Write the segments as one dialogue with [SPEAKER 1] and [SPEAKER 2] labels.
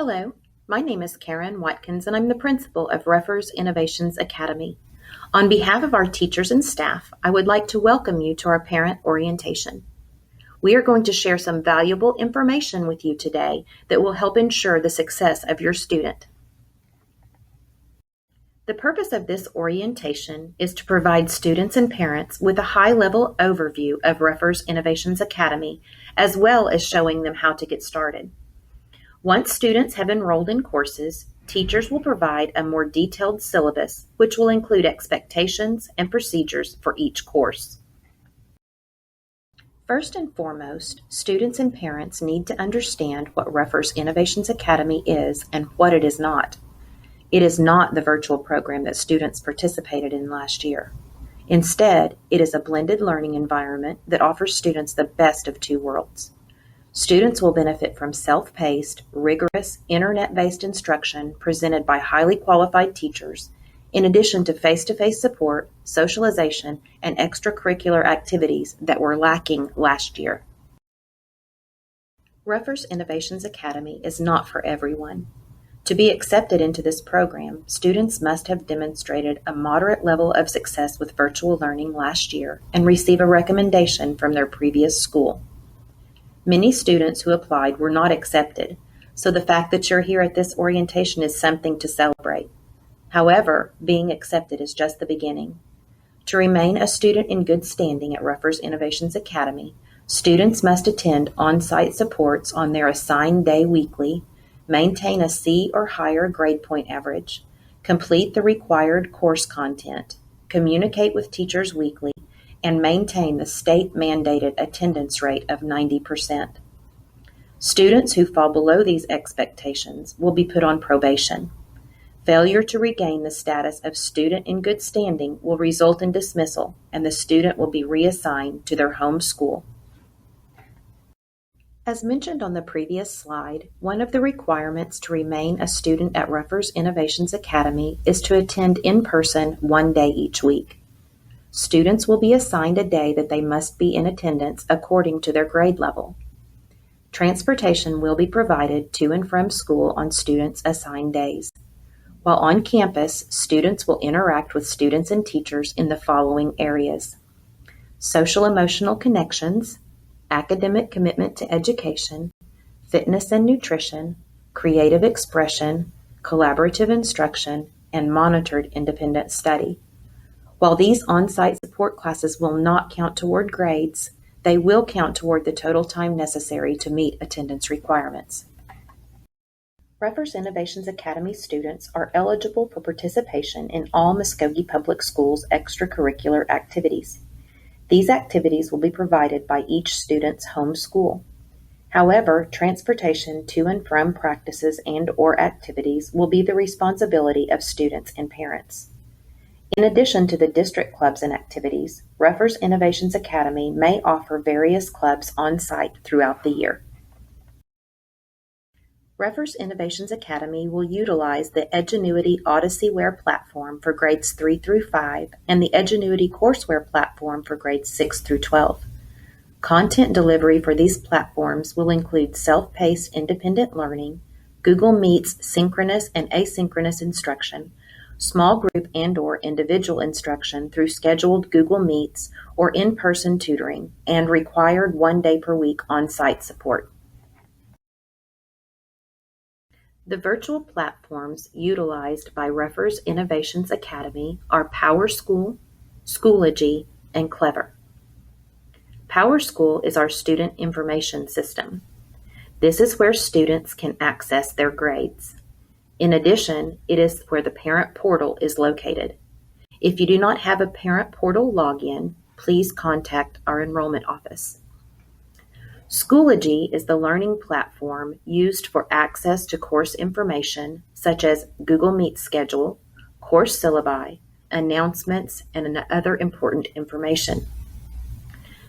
[SPEAKER 1] Hello, my name is Karen Watkins and I'm the principal of Ruffers Innovations Academy. On behalf of our teachers and staff, I would like to welcome you to our parent orientation. We are going to share some valuable information with you today that will help ensure the success of your student. The purpose of this orientation is to provide students and parents with a high-level overview of Ruffers Innovations Academy, as well as showing them how to get started. Once students have enrolled in courses, teachers will provide a more detailed syllabus, which will include expectations and procedures for each course. First and foremost, students and parents need to understand what Ruffers Innovations Academy is and what it is not. It is not the virtual program that students participated in last year. Instead, it is a blended learning environment that offers students the best of two worlds. Students will benefit from self-paced, rigorous, internet-based instruction presented by highly qualified teachers, in addition to face-to-face support, socialization, and extracurricular activities that were lacking last year. Ruffers Innovations Academy is not for everyone. To be accepted into this program, students must have demonstrated a moderate level of success with virtual learning last year and receive a recommendation from their previous school. Many students who applied were not accepted, so the fact that you're here at this orientation is something to celebrate. However, being accepted is just the beginning. To remain a student in good standing at Ruffers Innovations Academy, students must attend on-site supports on their assigned day weekly, maintain a C or higher grade point average, complete the required course content, communicate with teachers weekly, and maintain the state-mandated attendance rate of 90%. Students who fall below these expectations will be put on probation. Failure to regain the status of student in good standing will result in dismissal, and the student will be reassigned to their home school. As mentioned on the previous slide, one of the requirements to remain a student at Ruffers Innovations Academy is to attend in person one day each week. Students will be assigned a day that they must be in attendance according to their grade level. Transportation will be provided to and from school on students' assigned days. While on campus, students will interact with students and teachers in the following areas: social-emotional connections, academic commitment to education, fitness and nutrition, creative expression, collaborative instruction, and monitored independent study. While these on-site support classes will not count toward grades, they will count toward the total time necessary to meet attendance requirements. Ruffers Innovations Academy students are eligible for participation in all Muskogee Public Schools extracurricular activities. These activities will be provided by each student's home school. However, transportation to and from practices and/or activities will be the responsibility of students and parents. In addition to the district clubs and activities, Ruffers Innovations Academy may offer various clubs on-site throughout the year. Ruffers Innovations Academy will utilize the Edgenuity Odyssey-ware platform for grades 3 through 5 and the Edgenuity courseware platform for grades 6 through 12. Content delivery for these platforms will include self-paced independent learning, Google Meet's synchronous and asynchronous instruction, small group and/or individual instruction through scheduled Google Meets or in-person tutoring, and required 1 day per week on-site support. The virtual platforms utilized by Ruffers Innovations Academy are PowerSchool, Schoology, and Clever. PowerSchool is our student information system. This is where students can access their grades. In addition, it is where the parent portal is located. If you do not have a parent portal login, please contact our enrollment office. Schoology is the learning platform used for access to course information such as Google Meet schedule, course syllabi, announcements, and other important information.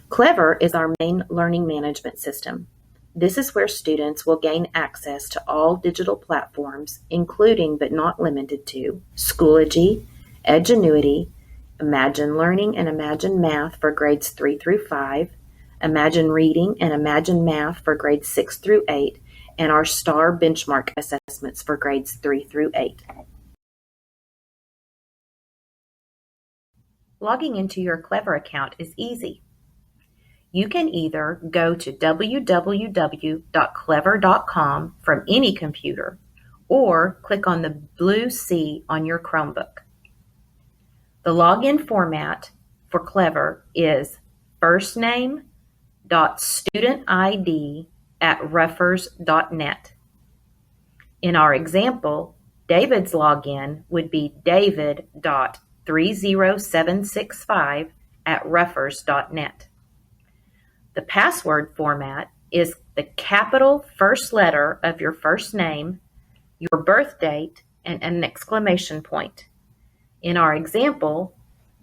[SPEAKER 1] Clever is our main learning management system. This is where students will gain access to all digital platforms, including but not limited to Schoology, Edgenuity, Imagine Learning and Imagine Math for grades 3 through 5, Imagine Reading and Imagine Math for grades 6 through 8, and our STAR benchmark assessments for grades 3 through 8. Logging into your Clever account is easy. You can either go to www.clever.com from any computer or click on the blue C on your Chromebook. The login format for Clever is firstname.studentid@ruffers.net. In our example, David's login would be david.30765@ruffers.net. The password format is the capital first letter of your first name, your birth date, and an exclamation point. In our example,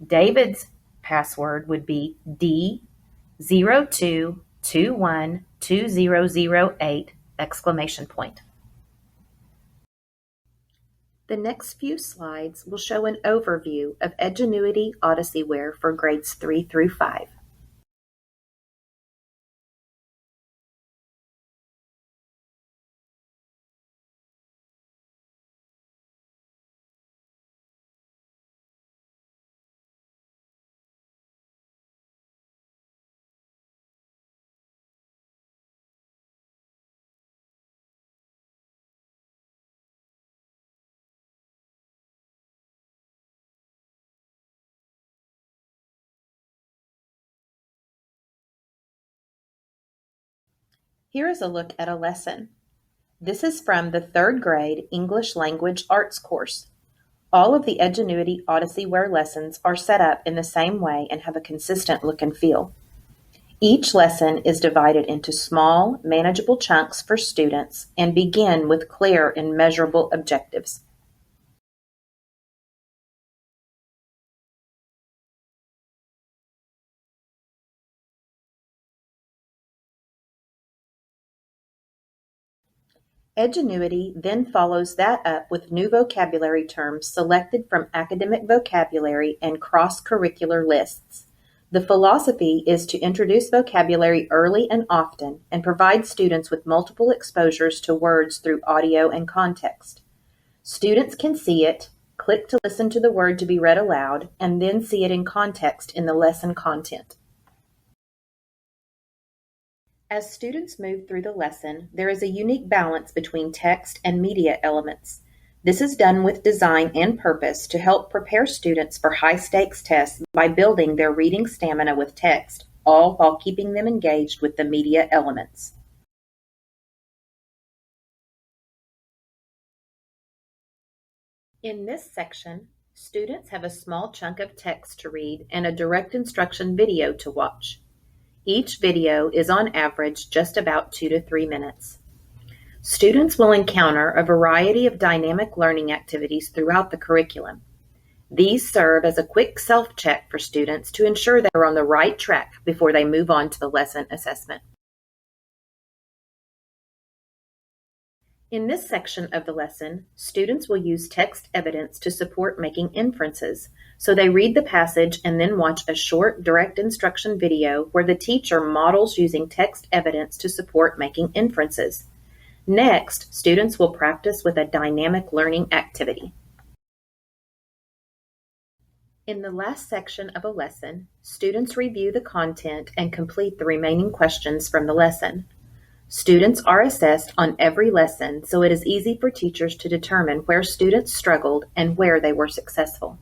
[SPEAKER 1] David's password would be D02212008! The next few slides will show an overview of Edgenuity Odyssey-ware for grades 3 through 5. Here is a look at a lesson. This is from the 3rd grade English Language Arts course. All of the Edgenuity Odyssey-ware lessons are set up in the same way and have a consistent look and feel. Each lesson is divided into small, manageable chunks for students and begin with clear and measurable objectives. Edgenuity then follows that up with new vocabulary terms selected from academic vocabulary and cross-curricular lists. The philosophy is to introduce vocabulary early and often and provide students with multiple exposures to words through audio and context. Students can see it, click to listen to the word to be read aloud, and then see it in context in the lesson content. As students move through the lesson, there is a unique balance between text and media elements. This is done with design and purpose to help prepare students for high-stakes tests by building their reading stamina with text, all while keeping them engaged with the media elements. In this section, students have a small chunk of text to read and a direct instruction video to watch. Each video is on average just about 2 to 3 minutes. Students will encounter a variety of dynamic learning activities throughout the curriculum. These serve as a quick self-check for students to ensure they are on the right track before they move on to the lesson assessment. In this section of the lesson, students will use text evidence to support making inferences. So they read the passage and then watch a short direct instruction video where the teacher models using text evidence to support making inferences. Next, students will practice with a dynamic learning activity. In the last section of a lesson, students review the content and complete the remaining questions from the lesson. Students are assessed on every lesson, so it is easy for teachers to determine where students struggled and where they were successful.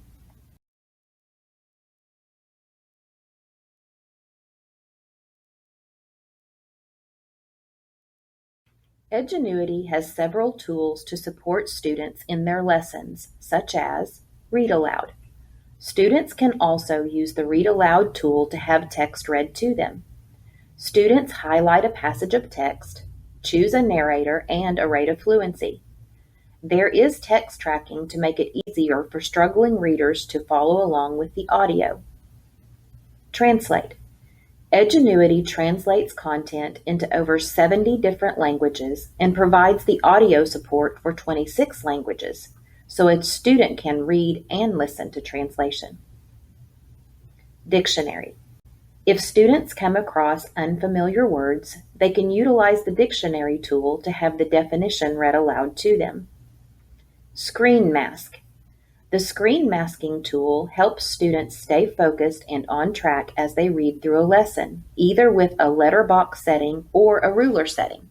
[SPEAKER 1] Edgenuity has several tools to support students in their lessons, such as Read Aloud. Students can also use the Read Aloud tool to have text read to them. Students highlight a passage of text, choose a narrator and a rate of fluency. There is text tracking to make it easier for struggling readers to follow along with the audio. Translate. Edgenuity translates content into over 70 different languages and provides the audio support for 26 languages, so a student can read and listen to translation. Dictionary. If students come across unfamiliar words, they can utilize the dictionary tool to have the definition read aloud to them. Screen mask. The screen masking tool helps students stay focused and on track as they read through a lesson, either with a letterbox setting or a ruler setting.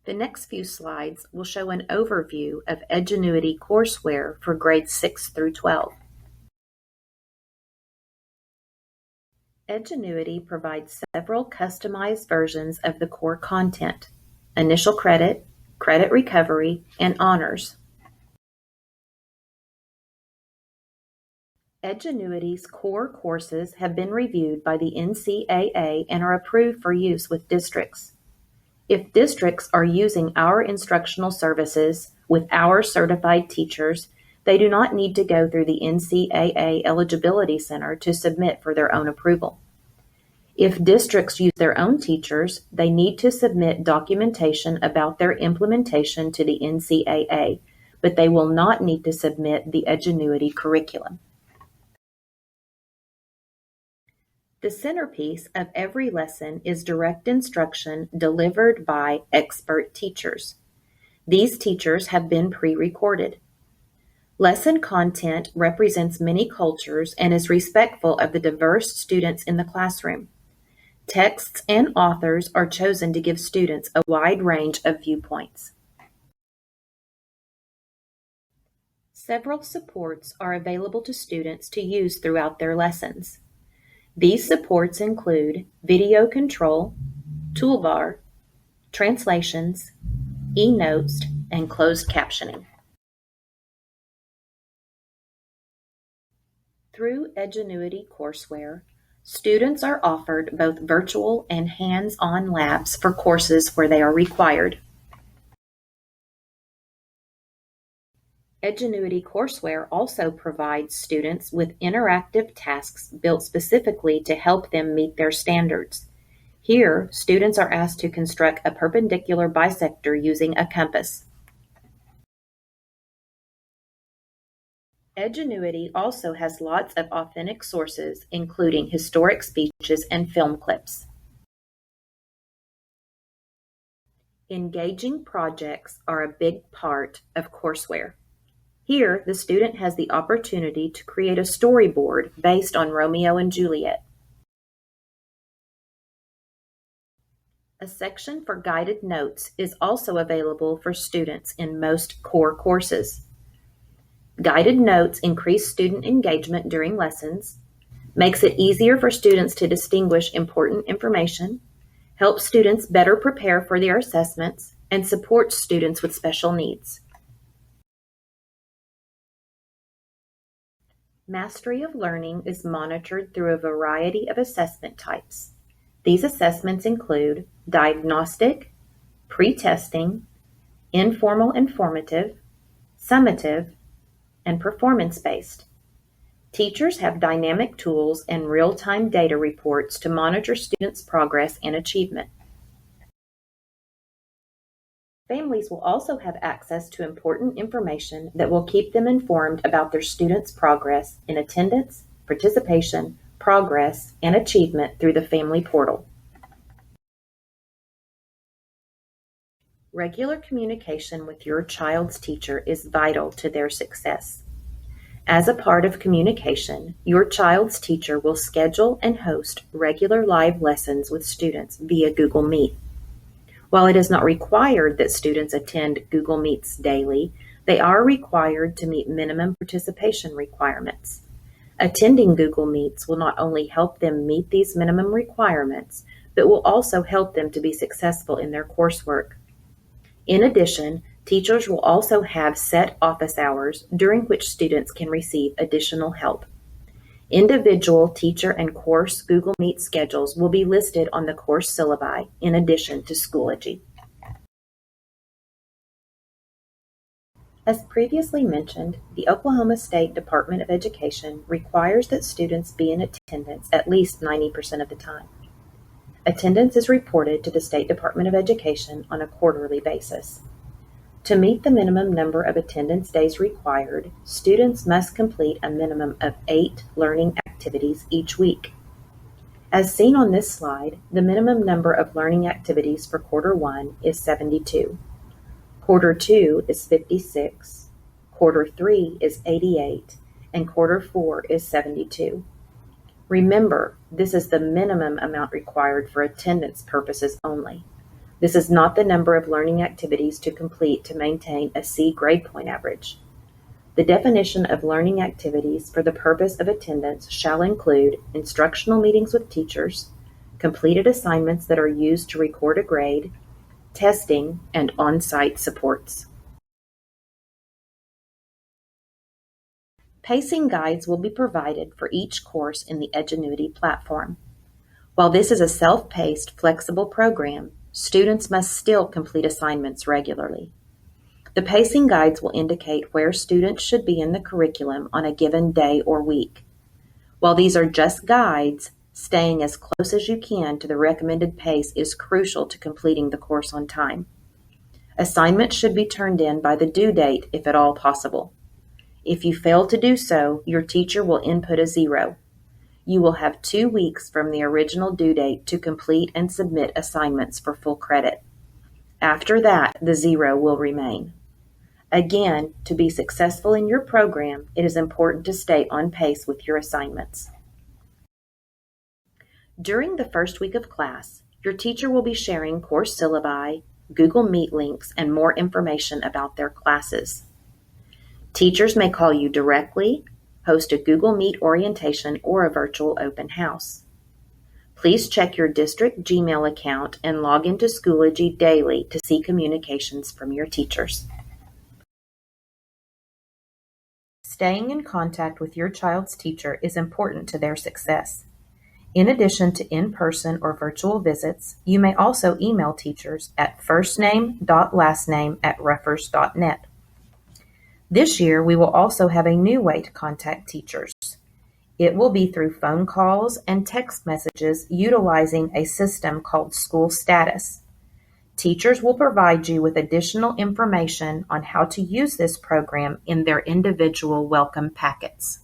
[SPEAKER 1] The next few slides will show an overview of Edgenuity courseware for grades 6 through 12. Edgenuity provides several customized versions of the core content: initial credit, credit recovery, and honors. Edgenuity's core courses have been reviewed by the NCAA and are approved for use with districts. If districts are using our instructional services with our certified teachers, they do not need to go through the NCAA Eligibility Center to submit for their own approval. If districts use their own teachers, they need to submit documentation about their implementation to the NCAA, but they will not need to submit the Edgenuity curriculum. The centerpiece of every lesson is direct instruction delivered by expert teachers. These teachers have been pre-recorded. Lesson content represents many cultures and is respectful of the diverse students in the classroom. Texts and authors are chosen to give students a wide range of viewpoints. Several supports are available to students to use throughout their lessons. These supports include video control, toolbar, translations, e-notes, and closed captioning. Through Edgenuity courseware, students are offered both virtual and hands-on labs for courses where they are required. Edgenuity courseware also provides students with interactive tasks built specifically to help them meet their standards. Here, students are asked to construct a perpendicular bisector using a compass. Edgenuity also has lots of authentic sources, including historic speeches and film clips. Engaging projects are a big part of courseware. Here, the student has the opportunity to create a storyboard based on Romeo and Juliet. A section for guided notes is also available for students in most core courses. Guided notes increase student engagement during lessons, makes it easier for students to distinguish important information, helps students better prepare for their assessments, and supports students with special needs. Mastery of learning is monitored through a variety of assessment types. These assessments include diagnostic, pre-testing, informal informative, summative, and performance-based. Teachers have dynamic tools and real-time data reports to monitor students' progress and achievement. Families will also have access to important information that will keep them informed about their students' progress in attendance, participation, progress, and achievement through the family portal. Regular communication with your child's teacher is vital to their success. As a part of communication, your child's teacher will schedule and host regular live lessons with students via Google Meet. While it is not required that students attend Google Meets daily, they are required to meet minimum participation requirements. Attending Google Meets will not only help them meet these minimum requirements, but will also help them to be successful in their coursework. In addition, teachers will also have set office hours during which students can receive additional help. Individual teacher and course Google Meet schedules will be listed on the course syllabi in addition to Schoology. As previously mentioned, the Oklahoma State Department of Education requires that students be in attendance at least 90% of the time. Attendance is reported to the State Department of Education on a quarterly basis. To meet the minimum number of attendance days required, students must complete a minimum of 8 learning activities each week. As seen on this slide, the minimum number of learning activities for Quarter 1 is 72. Quarter 2 is 56. Quarter 3 is 88. And Quarter 4 is 72. Remember, this is the minimum amount required for attendance purposes only. This is not the number of learning activities to complete to maintain a C grade point average. The definition of learning activities for the purpose of attendance shall include instructional meetings with teachers, completed assignments that are used to record a grade, testing, and on-site supports. Pacing guides will be provided for each course in the Edgenuity platform. While this is a self-paced, flexible program, students must still complete assignments regularly. The pacing guides will indicate where students should be in the curriculum on a given day or week. While these are just guides, staying as close as you can to the recommended pace is crucial to completing the course on time. Assignments should be turned in by the due date if at all possible. If you fail to do so, your teacher will input a 0. You will have 2 weeks from the original due date to complete and submit assignments for full credit. After that, the 0 will remain. Again, to be successful in your program, it is important to stay on pace with your assignments. During the first week of class, your teacher will be sharing course syllabi, Google Meet links, and more information about their classes. Teachers may call you directly, host a Google Meet orientation, or a virtual open house. Please check your district Gmail account and log into Schoology daily to see communications from your teachers. Staying in contact with your child's teacher is important to their success. In addition to in-person or virtual visits, you may also email teachers at firstname.lastname@ruffers.net. This year, we will also have a new way to contact teachers. It will be through phone calls and text messages utilizing a system called School Status. Teachers will provide you with additional information on how to use this program in their individual welcome packets.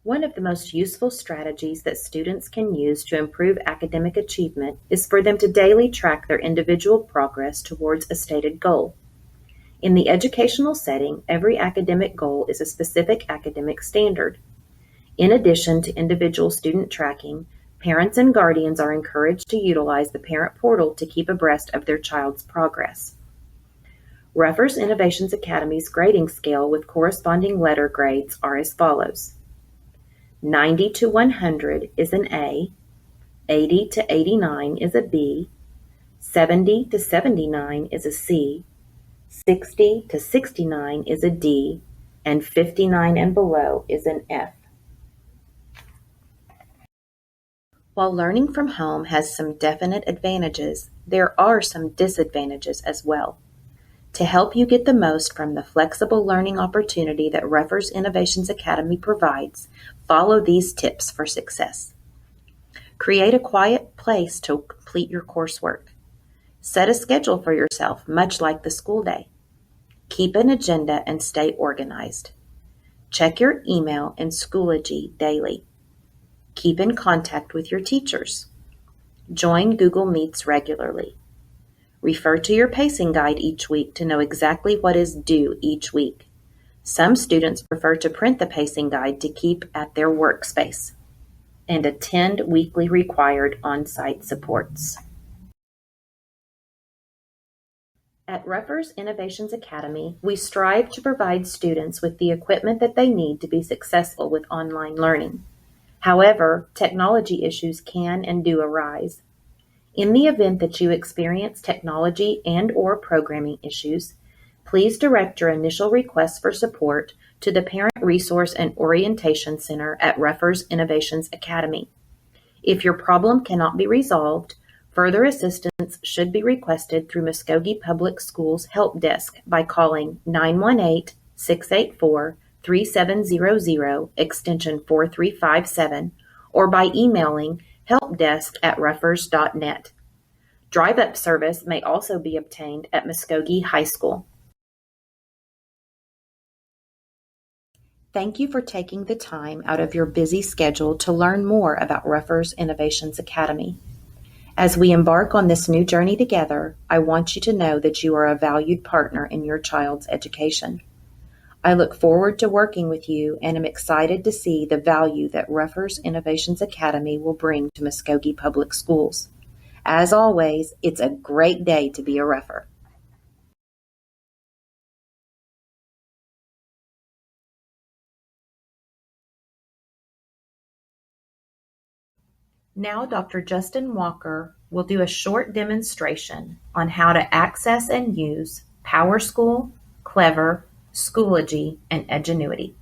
[SPEAKER 1] One of the most useful strategies that students can use to improve academic achievement is for them to daily track their individual progress towards a stated goal. In the educational setting, every academic goal is a specific academic standard. In addition to individual student tracking, parents and guardians are encouraged to utilize the parent portal to keep abreast of their child's progress. Ruffers Innovations Academy's grading scale with corresponding letter grades are as follows. 90 to 100 is an A, 80 to 89 is a B, 70 to 79 is a C, 60 to 69 is a D, and 59 and below is an F. While learning from home has some definite advantages, there are some disadvantages as well. To help you get the most from the flexible learning opportunity that Ruffers Innovations Academy provides, follow these tips for success. Create a quiet place to complete your coursework. Set a schedule for yourself, much like the school day. Keep an agenda and stay organized. Check your email and Schoology daily. Keep in contact with your teachers. Join Google Meets regularly. Refer to your pacing guide each week to know exactly what is due each week. Some students prefer to print the pacing guide to keep at their workspace. And attend weekly required on-site supports. At Ruffers Innovations Academy, we strive to provide students with the equipment that they need to be successful with online learning. However, technology issues can and do arise. In the event that you experience technology and/or programming issues, please direct your initial request for support to the Parent Resource and Orientation Center at Ruffers Innovations Academy. If your problem cannot be resolved, further assistance should be requested through Muskogee Public Schools Help Desk by calling 918-684-3700, extension 4357, or by emailing helpdesk@ruffers.net. Drive-up service may also be obtained at Muskogee High School. Thank you for taking the time out of your busy schedule to learn more about Ruffers Innovations Academy. As we embark on this new journey together, I want you to know that you are a valued partner in your child's education. I look forward to working with you and am excited to see the value that Ruffers Innovations Academy will bring to Muskogee Public Schools. As always, it's a great day to be a Ruffer. Now Dr. Justin Walker will do a short demonstration on how to access and use PowerSchool, Clever, Schoology, and Edgenuity.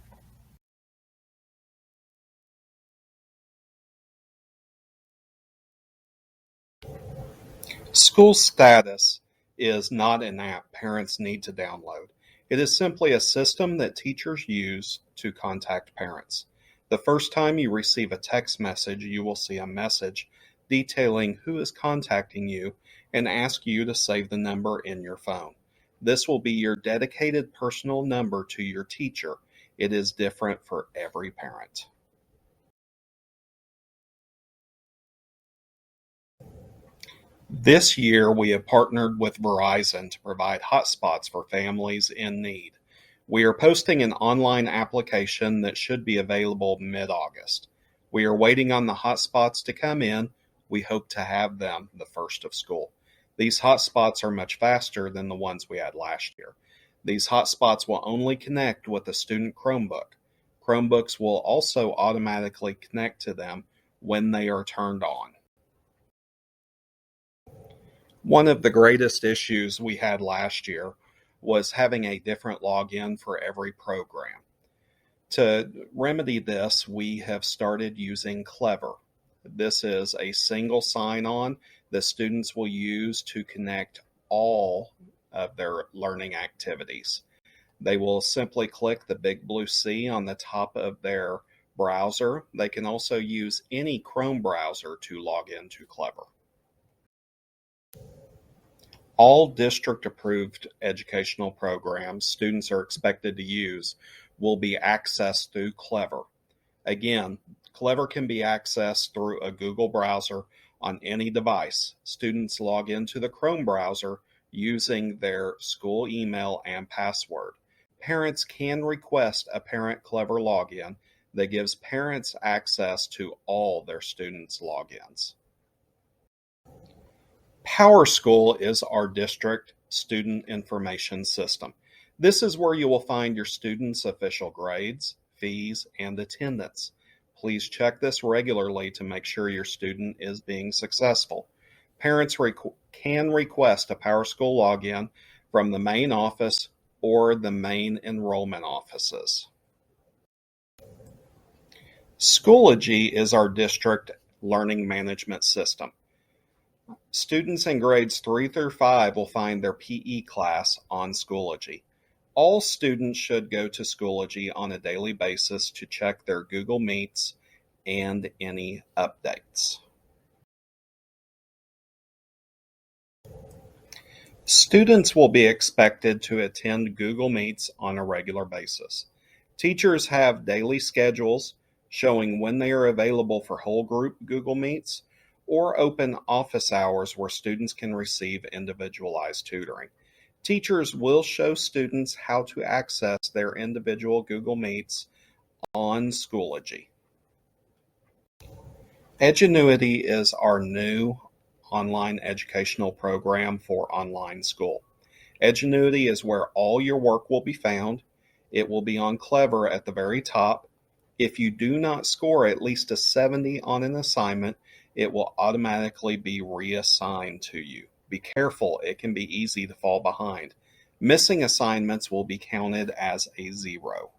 [SPEAKER 2] School Status is not an app parents need to download. It is simply a system that teachers use to contact parents. The first time you receive a text message, you will see a message detailing who is contacting you and ask you to save the number in your phone. This will be your dedicated personal number to your teacher. It is different for every parent. This year, we have partnered with Verizon to provide hotspots for families in need. We are posting an online application that should be available mid-August. We are waiting on the hotspots to come in. We hope to have them the first of school. These hotspots are much faster than the ones we had last year. These hotspots will only connect with a student Chromebook. Chromebooks will also automatically connect to them when they are turned on. One of the greatest issues we had last year was having a different login for every program. To remedy this, we have started using Clever. This is a single sign-on that students will use to connect all of their learning activities. They will simply click the big blue C on the top of their browser. They can also use any Chrome browser to log into Clever. All district-approved educational programs students are expected to use will be accessed through Clever. Again, Clever can be accessed through a Google browser on any device. Students log into the Chrome browser using their school email and password. Parents can request a Parent Clever login that gives parents access to all their students' logins. PowerSchool is our district student information system. This is where you will find your students' official grades, fees, and attendance. Please check this regularly to make sure your student is being successful. Parents can request a PowerSchool login from the main office or the main enrollment offices. Schoology is our district learning management system. Students in grades 3 through 5 will find their PE class on Schoology. All students should go to Schoology on a daily basis to check their Google Meets and any updates. Students will be expected to attend Google Meets on a regular basis. Teachers have daily schedules showing when they are available for whole group Google Meets or open office hours where students can receive individualized tutoring. Teachers will show students how to access their individual Google Meets on Schoology. Edgenuity is our new online educational program for online school. Edgenuity is where all your work will be found. It will be on Clever at the very top. If you do not score at least a 70 on an assignment, it will automatically be reassigned to you. Be careful, it can be easy to fall behind. Missing assignments will be counted as a 0.